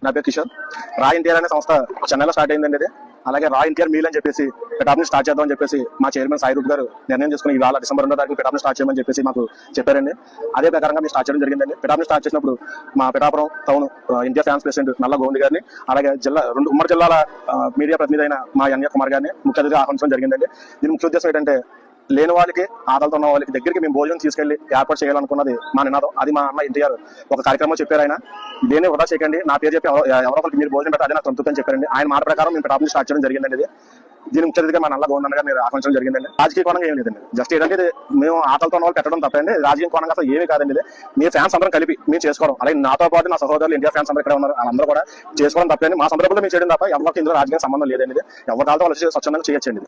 నా పేరు కిషోర్. రా ఎన్టీఆర్ అనే సంస్థ చెన్నైలో స్టార్ట్ అయిందండి. ఇది అలాగే రా ఎన్టీఆర్ మీల్ అని చెప్పేసి పిఠాపురం స్టార్ట్ చేద్దామని చెప్పేసి మా చైర్మన్ సాయి రూప్ గారు నిర్ణయం చేసుకుని ఇవాళ డిసెంబర్ 2వ తారీఖు పిఠాపురం స్టార్ట్ చేయమని చెప్పేసి మాకు చెప్పారండి. అదే ప్రకారంగా మేము స్టార్ట్ చేయడం జరిగిందండి. పిఠాపురం స్టార్ట్ చేసినప్పుడు మా Pithapuram town NTR fans president నల్ల గోవింద్ గారిని, అలాగే ఉమ్మడి జిల్లాల మీడియా ప్రతినిధి అయిన మా ఎన్ఏ కుమార్ గారిని ముఖ్య అతిథిగా ఆహ్వానించడం జరిగిందండి. దీని ముఖ్య ఉద్దేశం ఏంటంటే లేని వాళ్ళకి, ఆకలితో ఉన్న వాళ్ళకి దగ్గరికి మేము భోజనం తీసుకెళ్లి ఏర్పాటు చేయాలనుకున్నది మా నినాదం. అది మా అన్న ఎన్టీఆర్ ఒక కార్యక్రమం చెప్పారు. ఆయన దేన్ని వృధా చేయకండి, నా పేరు చెప్పి ఎవరో ఒకరికి మీరు భోజనం పెట్టాలి, అది నాకు సంతృప్తి అని చెప్పారండి. ఆయన మాట ప్రకారం మేము పిఠాపురం స్టార్ట్ చేయడం జరిగిందండి. ఇది దీని ముఖ్య అతిథిగా మా నల్ల గోవింద్ గారు ఆహ్వానించడం జరిగిందండి. రాజకీయ కోణంగా ఏం లేదండి, జస్ట్ ఏంటంటే ఇది మేము ఆకలితో ఉన్న వాళ్ళు పెట్టడం తప్పండి. రాజకీయ కోణంగా అసలు ఏమీ కాదండి. ఇది మీ ఫ్యాన్స్ అందరం కలిపి మేము చేసుకోవడం, అలాగే నాతో పాటు నా సహోదరులు ఇండియా ఫ్యాన్స్ అందరూ ఇక్కడ ఉన్నారు, అందరూ కూడా చేసుకోవడం తప్పండి. మా సందర్భంలో మేము చేయడం తప్ప ఎవరికి ఇందులో రాజకీయ సంబంధం లేదండి. ఇది ఎవరి కాలతో వాళ్ళు స్వచ్ఛందంగా చేయొచ్చండి.